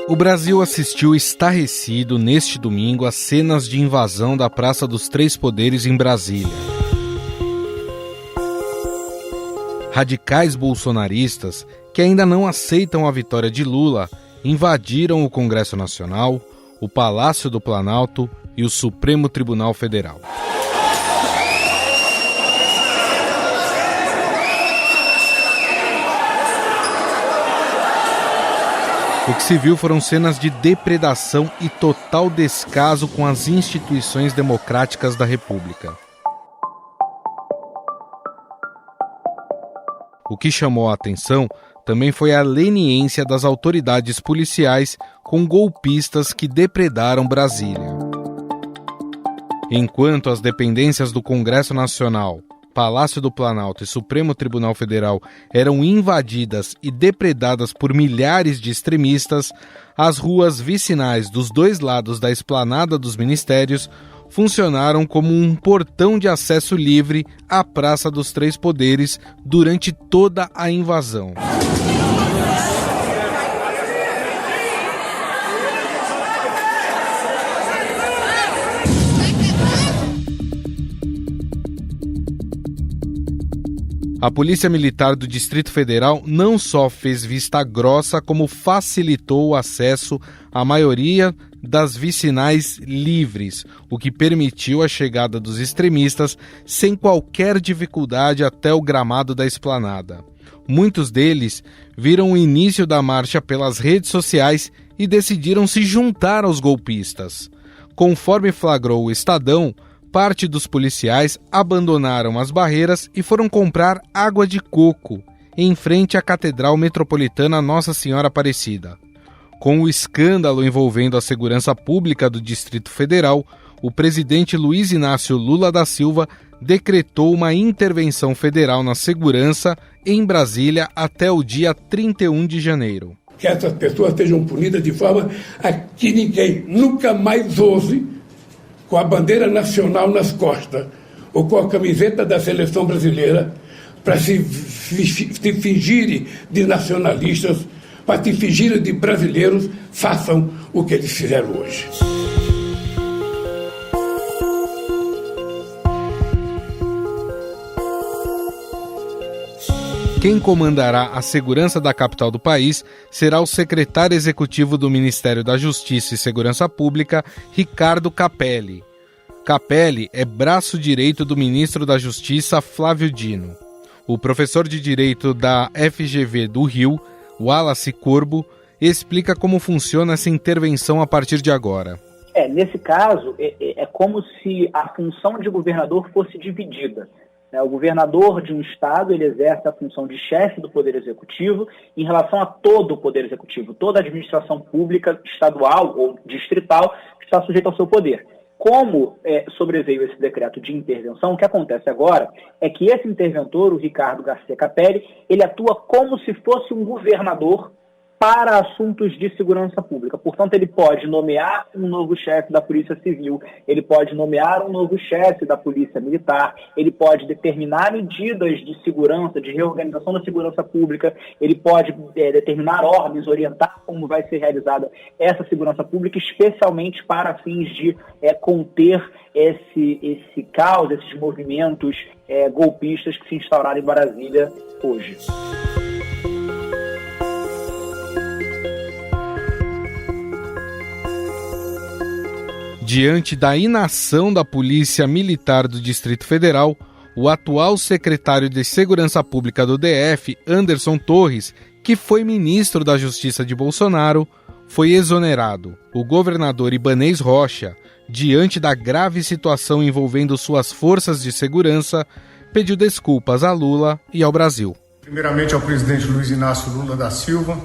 O Brasil assistiu estarrecido neste domingo às cenas de invasão da Praça dos Três Poderes em Brasília. Radicais bolsonaristas, que ainda não aceitam a vitória de Lula, invadiram o Congresso Nacional, o Palácio do Planalto e o Supremo Tribunal Federal. O que se viu foram cenas de depredação e total descaso com as instituições democráticas da República. O que chamou a atenção também foi a leniência das autoridades policiais com golpistas que depredaram Brasília. Enquanto as dependências do Congresso Nacional, Palácio do Planalto e Supremo Tribunal Federal eram invadidas e depredadas por milhares de extremistas, as ruas vicinais dos dois lados da esplanada dos ministérios funcionaram como um portão de acesso livre à Praça dos Três Poderes durante toda a invasão. A Polícia Militar do Distrito Federal não só fez vista grossa, como facilitou o acesso à maioria das vicinais livres, o que permitiu a chegada dos extremistas sem qualquer dificuldade até o gramado da esplanada. Muitos deles viram o início da marcha pelas redes sociais e decidiram se juntar aos golpistas. Conforme flagrou o Estadão, parte dos policiais abandonaram as barreiras e foram comprar água de coco em frente à Catedral Metropolitana Nossa Senhora Aparecida. Com o escândalo envolvendo a segurança pública do Distrito Federal, o presidente Luiz Inácio Lula da Silva decretou uma intervenção federal na segurança em Brasília até o dia 31 de janeiro. Que essas pessoas sejam punidas de forma a que ninguém nunca mais ouse, com a bandeira nacional nas costas, ou com a camiseta da seleção brasileira, para se fingirem de nacionalistas, para se fingirem de brasileiros, façam o que eles fizeram hoje. Quem comandará a segurança da capital do país será o secretário executivo do Ministério da Justiça e Segurança Pública, Ricardo Capelli. Capelli é braço direito do ministro da Justiça, Flávio Dino. O professor de Direito da FGV do Rio, Wallace Corbo, explica como funciona essa intervenção a partir de agora. Nesse caso, é como se a função de governador fosse dividida. O governador de um estado, ele exerce a função de chefe do Poder Executivo em relação a todo o Poder Executivo, toda a administração pública estadual ou distrital que está sujeita ao seu poder. Como sobreveio esse decreto de intervenção, o que acontece agora é que esse interventor, o Ricardo Garcia Capelli, ele atua como se fosse um governador para assuntos de segurança pública. Portanto, ele pode nomear um novo chefe da Polícia Civil, ele pode nomear um novo chefe da Polícia Militar, ele pode determinar medidas de segurança, de reorganização da segurança pública, ele pode determinar ordens, orientar como vai ser realizada essa segurança pública, especialmente para fins de conter esse caos, esses movimentos golpistas que se instauraram em Brasília hoje. Diante da inação da Polícia Militar do Distrito Federal, o atual secretário de Segurança Pública do DF, Anderson Torres, que foi ministro da Justiça de Bolsonaro, foi exonerado. O governador Ibanez Rocha, diante da grave situação envolvendo suas forças de segurança, pediu desculpas a Lula e ao Brasil. Primeiramente ao presidente Luiz Inácio Lula da Silva,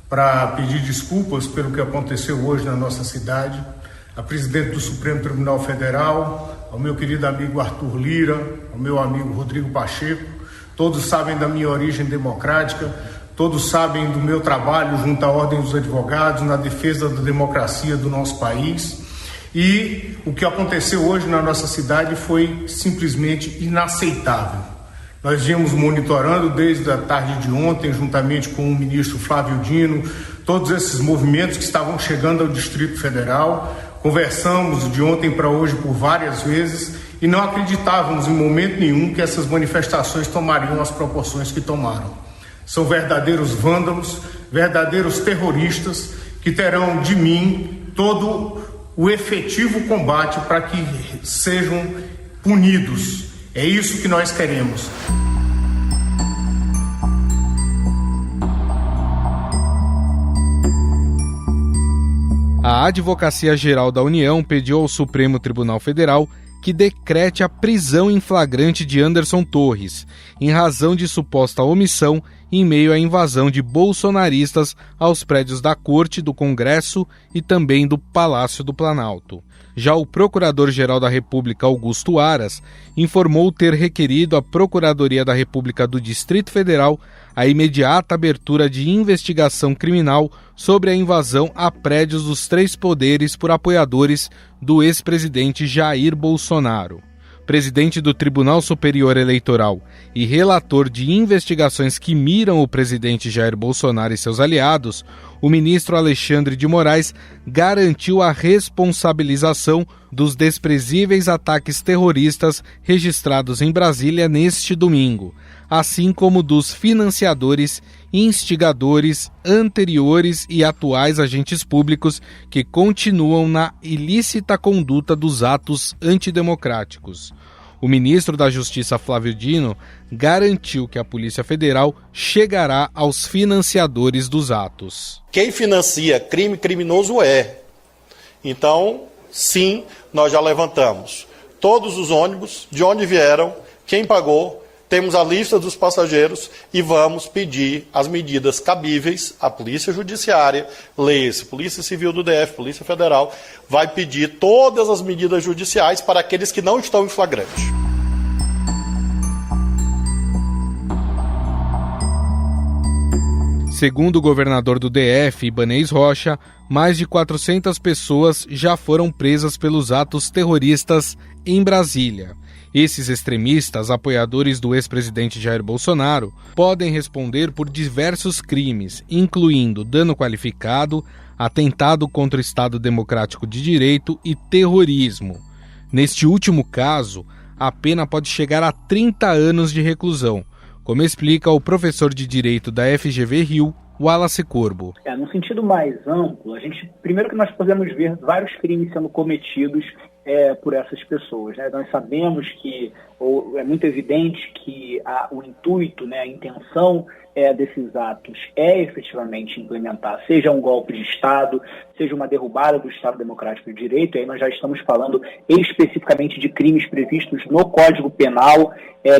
para pedir desculpas pelo que aconteceu hoje na nossa cidade, a presidente do Supremo Tribunal Federal, ao meu querido amigo Arthur Lira, ao meu amigo Rodrigo Pacheco. Todos sabem da minha origem democrática, todos sabem do meu trabalho junto à Ordem dos Advogados na defesa da democracia do nosso país. E o que aconteceu hoje na nossa cidade foi simplesmente inaceitável. Nós viemos monitorando desde a tarde de ontem, juntamente com o ministro Flávio Dino, todos esses movimentos que estavam chegando ao Distrito Federal. Conversamos de ontem para hoje por várias vezes e não acreditávamos em momento nenhum que essas manifestações tomariam as proporções que tomaram. São verdadeiros vândalos, verdadeiros terroristas que terão de mim todo o efetivo combate para que sejam punidos. É isso que nós queremos. A Advocacia Geral da União pediu ao Supremo Tribunal Federal que decrete a prisão em flagrante de Anderson Torres, em razão de suposta omissão em meio à invasão de bolsonaristas aos prédios da Corte, do Congresso e também do Palácio do Planalto. Já o Procurador-Geral da República, Augusto Aras, informou ter requerido à Procuradoria da República do Distrito Federal a imediata abertura de investigação criminal sobre a invasão a prédios dos três poderes por apoiadores do ex-presidente Jair Bolsonaro. Presidente do Tribunal Superior Eleitoral e relator de investigações que miram o presidente Jair Bolsonaro e seus aliados, o ministro Alexandre de Moraes garantiu a responsabilização dos desprezíveis ataques terroristas registrados em Brasília neste domingo, assim como dos financiadores, instigadores, anteriores e atuais agentes públicos que continuam na ilícita conduta dos atos antidemocráticos. O ministro da Justiça, Flávio Dino, garantiu que a Polícia Federal chegará aos financiadores dos atos. Quem financia crime criminoso é. Então, sim, nós já levantamos todos os ônibus, de onde vieram, quem pagou, temos a lista dos passageiros e vamos pedir as medidas cabíveis à Polícia Judiciária, leia-se, Polícia Civil do DF, Polícia Federal, vai pedir todas as medidas judiciais para aqueles que não estão em flagrante. Segundo o governador do DF, Ibanez Rocha, mais de 400 pessoas já foram presas pelos atos terroristas em Brasília. Esses extremistas, apoiadores do ex-presidente Jair Bolsonaro, podem responder por diversos crimes, incluindo dano qualificado, atentado contra o Estado Democrático de Direito e terrorismo. Neste último caso, a pena pode chegar a 30 anos de reclusão, como explica o professor de Direito da FGV Rio, Wallace Corbo. No sentido mais amplo, primeiro que nós podemos ver vários crimes sendo cometidos por essas pessoas. Nós sabemos que, é muito evidente que o intuito, a intenção desses atos é efetivamente implementar, seja um golpe de Estado, seja uma derrubada do Estado Democrático de Direito, e aí nós já estamos falando especificamente de crimes previstos no Código Penal,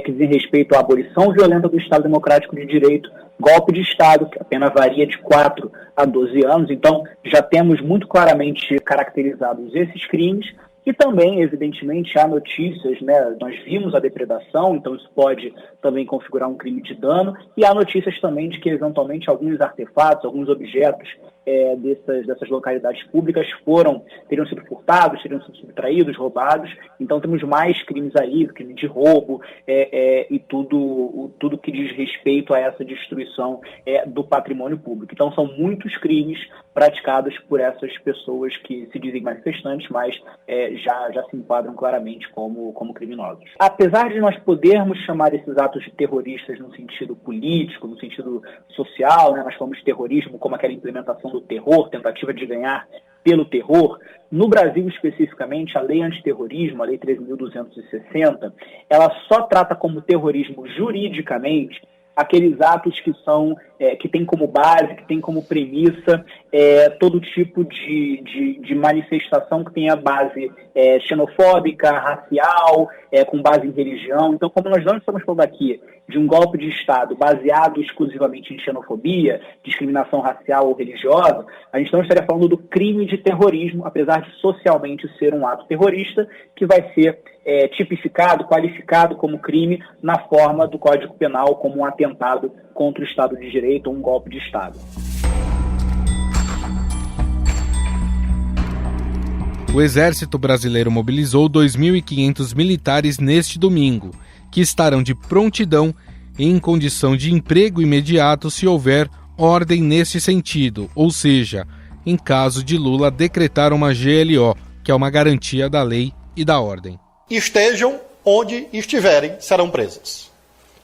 que dizem respeito à abolição violenta do Estado Democrático de Direito, golpe de Estado, que a pena varia de 4 a 12 anos, então já temos muito claramente caracterizados esses crimes. E também, evidentemente, há notícias, nós vimos a depredação, então isso pode também configurar um crime de dano, e há notícias também de que, eventualmente, alguns artefatos, alguns objetos dessas localidades públicas teriam sido furtados, teriam sido subtraídos, roubados. Então temos mais crimes aí, crime de roubo e tudo que diz respeito a essa destruição do patrimônio público. Então são muitos crimes praticados por essas pessoas que se dizem manifestantes, mas já se enquadram claramente como criminosos. Apesar de nós podermos chamar esses atos de terroristas no sentido político, no sentido social, nós falamos de terrorismo como aquela implementação do terror, tentativa de ganhar pelo terror, no Brasil especificamente, a lei antiterrorismo, a lei 13.260, ela só trata como terrorismo juridicamente aqueles atos que têm como base, que têm como premissa todo tipo de manifestação que tenha base xenofóbica, racial, com base em religião. Então, como nós não estamos falando aqui de um golpe de Estado baseado exclusivamente em xenofobia, discriminação racial ou religiosa, a gente não estaria falando do crime de terrorismo, apesar de socialmente ser um ato terrorista, que vai ser tipificado, qualificado como crime na forma do Código Penal como um atentado contra o Estado de Direito ou um golpe de Estado. O Exército Brasileiro mobilizou 2.500 militares neste domingo, que estarão de prontidão em condição de emprego imediato se houver ordem nesse sentido, ou seja, em caso de Lula decretar uma GLO, que é uma garantia da lei e da ordem. Estejam onde estiverem, serão presas.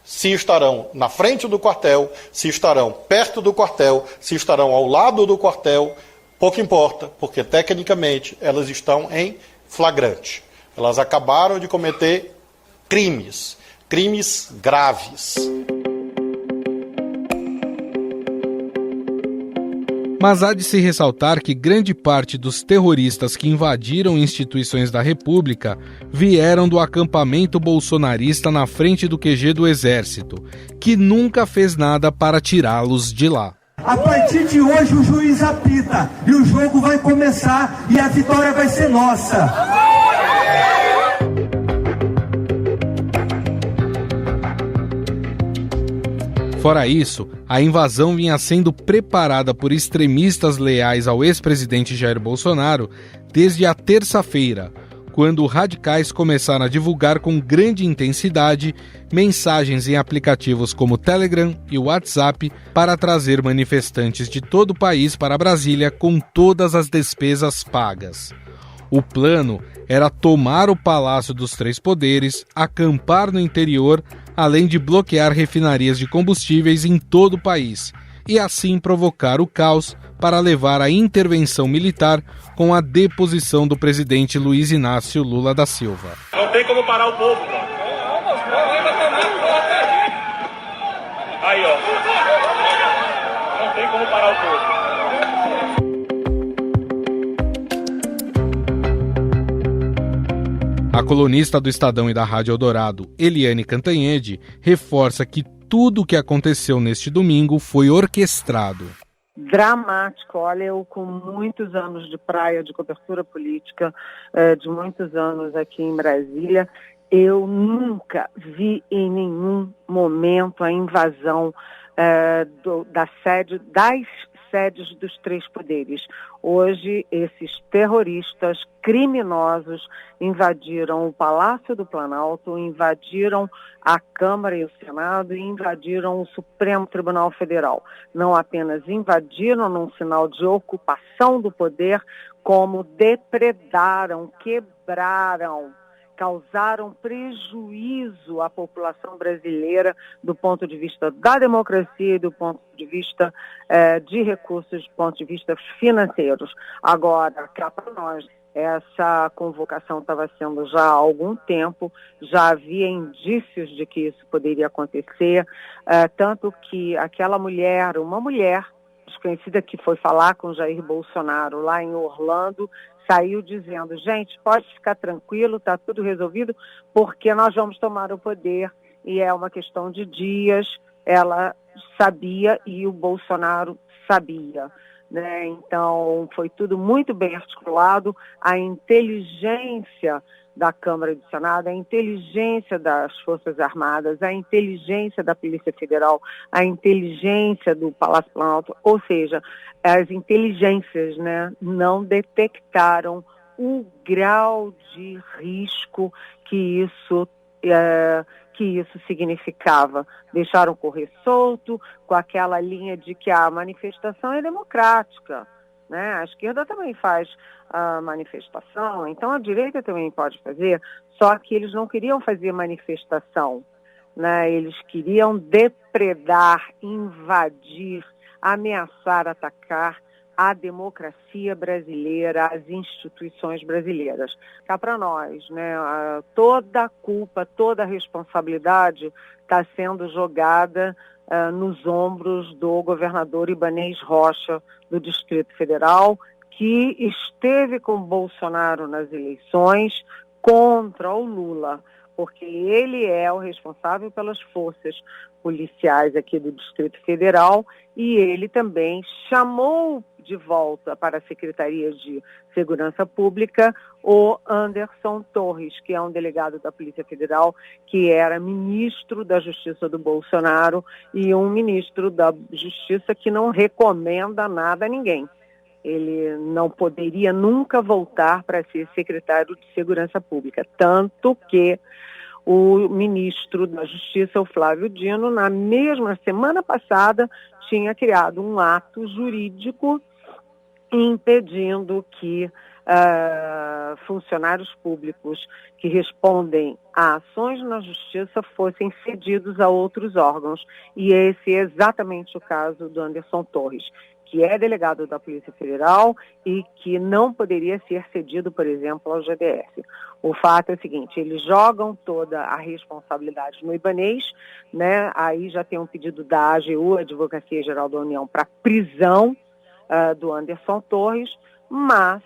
Se estarão na frente do quartel, se estarão perto do quartel, se estarão ao lado do quartel, pouco importa, porque tecnicamente elas estão em flagrante. Elas acabaram de cometer crimes graves. Mas há de se ressaltar que grande parte dos terroristas que invadiram instituições da República vieram do acampamento bolsonarista na frente do QG do Exército, que nunca fez nada para tirá-los de lá. A partir de hoje o juiz apita e o jogo vai começar e a vitória vai ser nossa. Fora isso, a invasão vinha sendo preparada por extremistas leais ao ex-presidente Jair Bolsonaro desde a terça-feira, quando radicais começaram a divulgar com grande intensidade mensagens em aplicativos como Telegram e WhatsApp para trazer manifestantes de todo o país para Brasília com todas as despesas pagas. O plano era tomar o Palácio dos Três Poderes, acampar no interior, além de bloquear refinarias de combustíveis em todo o país, e assim provocar o caos para levar à intervenção militar com a deposição do presidente Luiz Inácio Lula da Silva. Não tem como parar o povo, cara. Aí, ó. Não tem como parar o povo. A colunista do Estadão e da Rádio Eldorado, Eliane Cantanhede, reforça que tudo o que aconteceu neste domingo foi orquestrado. Dramático, olha, eu com muitos anos de praia, de cobertura política, de muitos anos aqui em Brasília, eu nunca vi em nenhum momento a invasão das sedes dos três poderes. Hoje, esses terroristas criminosos invadiram o Palácio do Planalto, invadiram a Câmara e o Senado e invadiram o Supremo Tribunal Federal. Não apenas invadiram num sinal de ocupação do poder, como depredaram, quebraram, causaram prejuízo à população brasileira do ponto de vista da democracia e do ponto de vista de recursos, do ponto de vista financeiros. Agora, cá para nós, essa convocação estava sendo já há algum tempo, já havia indícios de que isso poderia acontecer, tanto que aquela mulher, uma mulher desconhecida que foi falar com Jair Bolsonaro lá em Orlando, saiu dizendo, gente, pode ficar tranquilo, está tudo resolvido, porque nós vamos tomar o poder e é uma questão de dias. Ela sabia e o Bolsonaro sabia, né? Então, foi tudo muito bem articulado. A inteligência da Câmara e do Senado, a inteligência das Forças Armadas, a inteligência da Polícia Federal, a inteligência do Palácio Planalto, ou seja, as inteligências, né, não detectaram o grau de risco que isso significava. Deixaram correr solto com aquela linha de que a manifestação é democrática, né? A esquerda também faz a manifestação, então a direita também pode fazer, só que eles não queriam fazer manifestação, né? Eles queriam depredar, invadir, ameaçar, atacar a democracia brasileira, as instituições brasileiras. Cá para nós, né? Toda a culpa, toda a responsabilidade está sendo jogada nos ombros do governador Ibanez Rocha, do Distrito Federal, que esteve com Bolsonaro nas eleições contra o Lula, porque ele é o responsável pelas forças policiais aqui do Distrito Federal e ele também chamou de volta para a Secretaria de Segurança Pública o Anderson Torres, que é um delegado da Polícia Federal, que era ministro da Justiça do Bolsonaro e um ministro da Justiça que não recomenda nada a ninguém. Ele não poderia nunca voltar para ser secretário de Segurança Pública, tanto que o ministro da Justiça, o Flávio Dino, na mesma semana passada, tinha criado um ato jurídico impedindo que funcionários públicos que respondem a ações na Justiça fossem cedidos a outros órgãos. E esse é exatamente o caso do Anderson Torres, que é delegado da Polícia Federal e que não poderia ser cedido, por exemplo, ao GDF. O fato é o seguinte, eles jogam toda a responsabilidade no Ibanez, né? Aí já tem um pedido da AGU, Advocacia Geral da União, para prisão do Anderson Torres, mas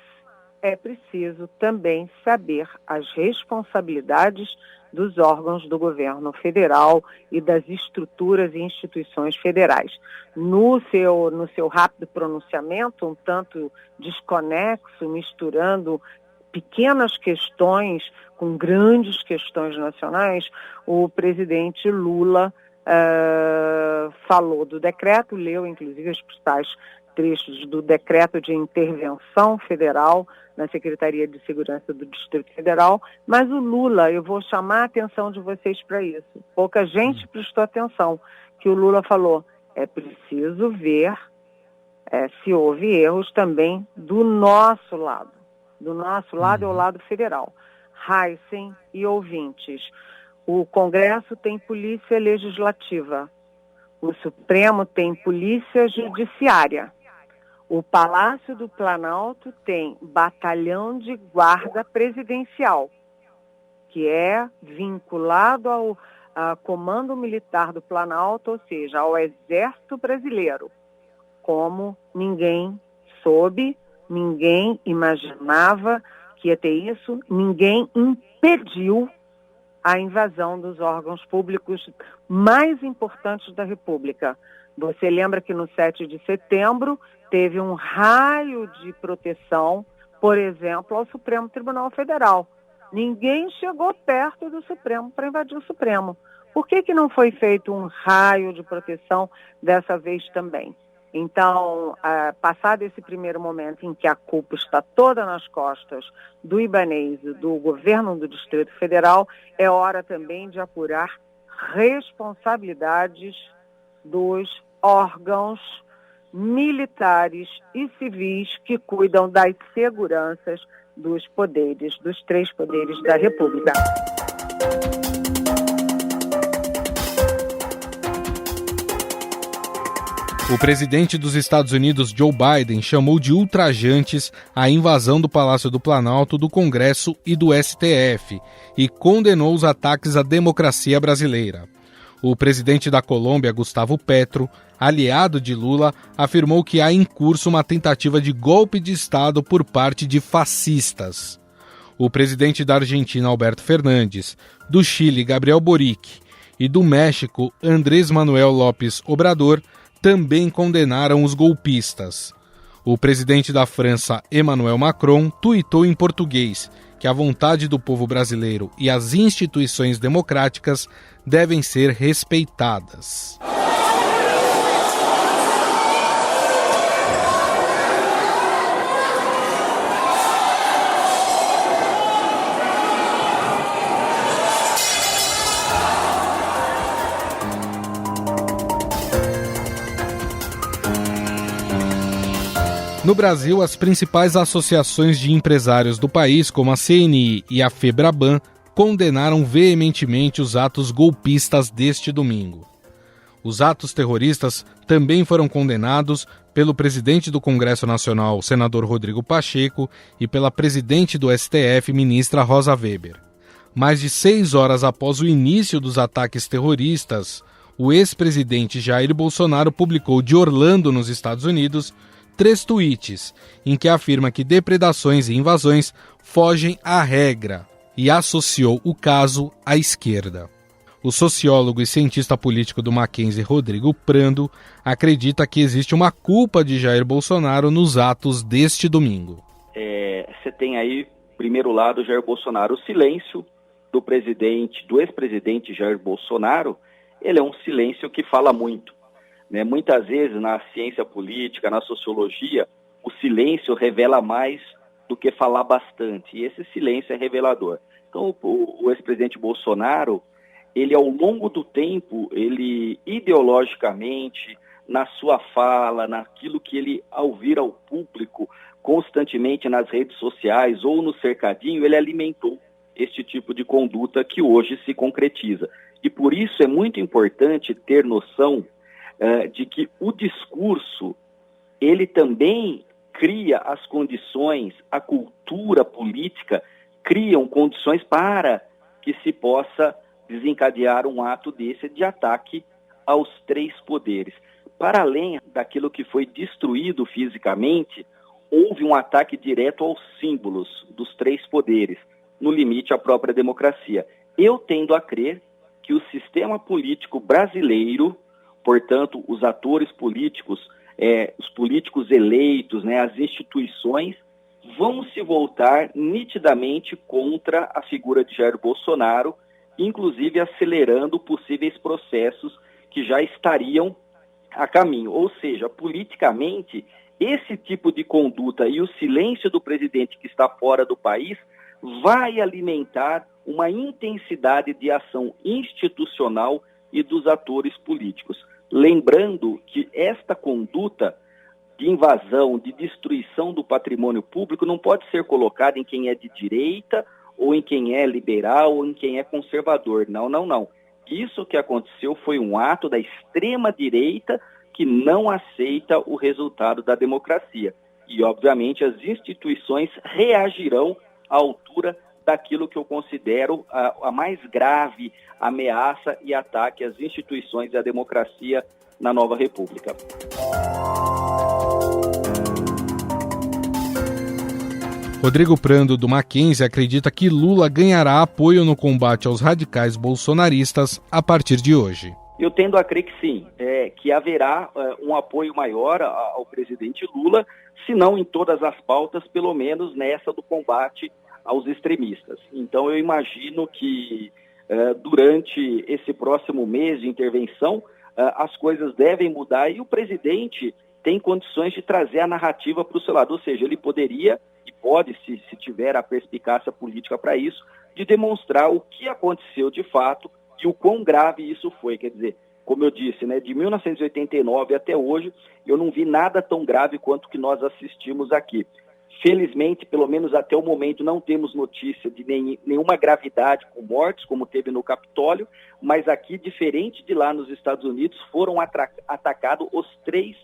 é preciso também saber as responsabilidades dos órgãos do governo federal e das estruturas e instituições federais. No seu rápido pronunciamento, um tanto desconexo, misturando pequenas questões com grandes questões nacionais, o presidente Lula falou do decreto, leu inclusive os principais trechos do decreto de intervenção federal na Secretaria de Segurança do Distrito Federal, mas o Lula, eu vou chamar a atenção de vocês para isso. Pouca gente prestou atenção, que o Lula falou, é preciso ver se houve erros também do nosso lado. Do nosso lado é o lado federal. Heisen e ouvintes, o Congresso tem polícia legislativa, o Supremo tem polícia judiciária. O Palácio do Planalto tem batalhão de guarda presidencial, que é vinculado ao Comando Militar do Planalto, ou seja, ao Exército Brasileiro. Como ninguém soube, ninguém imaginava que ia ter isso, ninguém impediu a invasão dos órgãos públicos mais importantes da República. Você lembra que no 7 de setembro teve um raio de proteção, por exemplo, ao Supremo Tribunal Federal. Ninguém chegou perto do Supremo para invadir o Supremo. Por que não foi feito um raio de proteção dessa vez também? Então, passado esse primeiro momento em que a culpa está toda nas costas do Ibanez e do governo do Distrito Federal, é hora também de apurar responsabilidades dos órgãos militares e civis que cuidam das seguranças dos poderes, dos três poderes da República. O presidente dos Estados Unidos, Joe Biden, chamou de ultrajantes a invasão do Palácio do Planalto, do Congresso e do STF e condenou os ataques à democracia brasileira. O presidente da Colômbia, Gustavo Petro, aliado de Lula, afirmou que há em curso uma tentativa de golpe de Estado por parte de fascistas. O presidente da Argentina, Alberto Fernandes, do Chile, Gabriel Boric, e do México, Andrés Manuel López Obrador, também condenaram os golpistas. O presidente da França, Emmanuel Macron, tuitou em português que a vontade do povo brasileiro e as instituições democráticas devem ser respeitadas. No Brasil, as principais associações de empresários do país, como a CNI e a FEBRABAN, condenaram veementemente os atos golpistas deste domingo. Os atos terroristas também foram condenados pelo presidente do Congresso Nacional, senador Rodrigo Pacheco, e pela presidente do STF, ministra Rosa Weber. Mais de 6 horas após o início dos ataques terroristas, o ex-presidente Jair Bolsonaro publicou de Orlando, nos Estados Unidos, 3 tweets em que afirma que depredações e invasões fogem à regra e associou o caso à esquerda. O sociólogo e cientista político do Mackenzie, Rodrigo Prando, acredita que existe uma culpa de Jair Bolsonaro nos atos deste domingo. Você tem aí, primeiro lado, Jair Bolsonaro. O silêncio do ex-presidente Jair Bolsonaro, ele é um silêncio que fala muito. Muitas vezes na ciência política, na sociologia, o silêncio revela mais do que falar bastante, e esse silêncio é revelador. Então, o ex-presidente Bolsonaro, ele ao longo do tempo, ele ideologicamente, na sua fala, naquilo que ele, ao vir ao público, constantemente nas redes sociais ou no cercadinho, ele alimentou este tipo de conduta que hoje se concretiza. E por isso é muito importante ter noção de que o discurso, ele também cria as condições, a cultura política criam condições para que se possa desencadear um ato desse de ataque aos três poderes. Para além daquilo que foi destruído fisicamente, houve um ataque direto aos símbolos dos três poderes, no limite à própria democracia. Eu tendo a crer que o sistema político brasileiro, portanto, os atores políticos, os políticos eleitos, as instituições, vão se voltar nitidamente contra a figura de Jair Bolsonaro, inclusive acelerando possíveis processos que já estariam a caminho. Ou seja, politicamente, esse tipo de conduta e o silêncio do presidente que está fora do país vai alimentar uma intensidade de ação institucional e dos atores políticos. Lembrando que esta conduta de invasão, de destruição do patrimônio público não pode ser colocada em quem é de direita ou em quem é liberal ou em quem é conservador. Não. Isso que aconteceu foi um ato da extrema-direita que não aceita o resultado da democracia. E, obviamente, as instituições reagirão à altura daquilo que eu considero a mais grave ameaça e ataque às instituições e à democracia na nova república. Rodrigo Prando, do Mackenzie, acredita que Lula ganhará apoio no combate aos radicais bolsonaristas a partir de hoje. Eu tendo a crer que sim, que haverá um apoio maior ao presidente Lula, se não em todas as pautas, pelo menos nessa do combate aos extremistas. Então eu imagino que durante esse próximo mês de intervenção, as coisas devem mudar e o presidente tem condições de trazer a narrativa para o seu lado, ou seja, ele poderia e pode, se tiver a perspicácia política para isso, de demonstrar o que aconteceu de fato e o quão grave isso foi. Quer dizer, como eu disse, de 1989 até hoje, eu não vi nada tão grave quanto que nós assistimos aqui. Felizmente, pelo menos até o momento, não temos notícia de nenhuma gravidade com mortes, como teve no Capitólio, mas aqui, diferente de lá nos Estados Unidos, foram atacados os três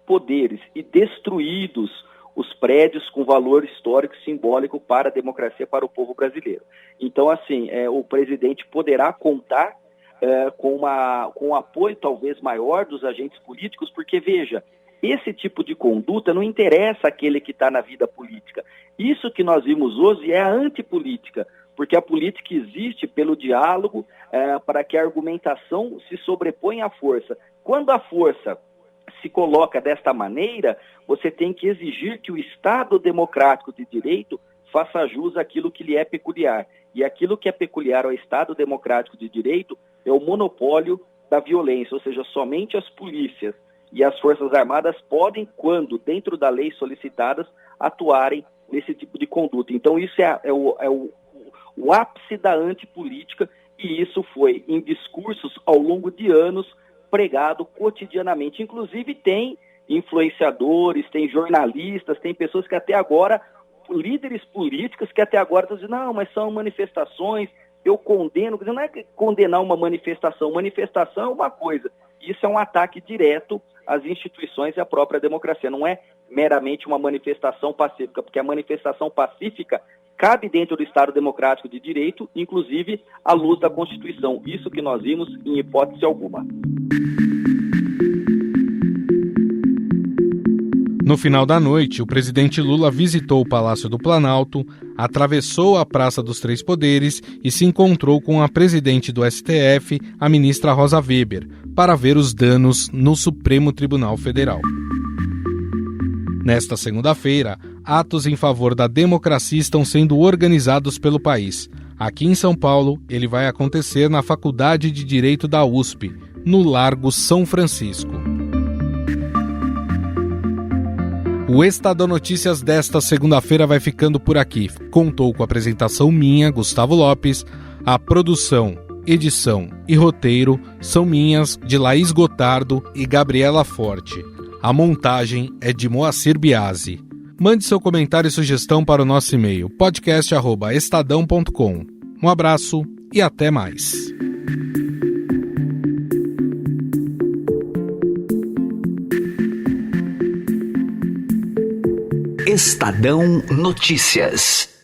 poderes e destruídos os prédios com valor histórico e simbólico para a democracia, para o povo brasileiro. Então, assim, o presidente poderá contar com um apoio talvez maior dos agentes políticos, porque, veja, esse tipo de conduta não interessa àquele que está na vida política. Isso que nós vimos hoje é a antipolítica, porque a política existe pelo diálogo, para que a argumentação se sobreponha à força. Quando a força se coloca desta maneira, você tem que exigir que o Estado democrático de direito faça jus àquilo que lhe é peculiar. E aquilo que é peculiar ao Estado democrático de direito é o monopólio da violência, ou seja, somente as polícias e as Forças Armadas podem, quando dentro da lei solicitadas, atuarem nesse tipo de conduta. Então isso é o ápice da antipolítica, e isso foi em discursos ao longo de anos pregado cotidianamente. Inclusive tem influenciadores, tem jornalistas, tem pessoas que até agora, líderes políticos que até agora estão dizendo, não, mas são manifestações, eu condeno. Não é condenar uma manifestação é uma coisa, isso é um ataque direto às instituições e à própria democracia, não é meramente uma manifestação pacífica, porque a manifestação pacífica cabe dentro do Estado democrático de direito, inclusive à luz da Constituição. Isso que nós vimos em hipótese alguma. No final da noite, o presidente Lula visitou o Palácio do Planalto, atravessou a Praça dos Três Poderes e se encontrou com a presidente do STF, a ministra Rosa Weber, para ver os danos no Supremo Tribunal Federal. Nesta segunda-feira, atos em favor da democracia estão sendo organizados pelo país. Aqui em São Paulo, ele vai acontecer na Faculdade de Direito da USP, no Largo São Francisco. O Estadão Notícias desta segunda-feira vai ficando por aqui. Contou com a apresentação minha, Gustavo Lopes, a produção, edição e roteiro são minhas, de Laís Gotardo e Gabriela Forte. A montagem é de Moacir Biasi. Mande seu comentário e sugestão para o nosso e-mail podcast@estadão.com. Um abraço e até mais. Estadão Notícias.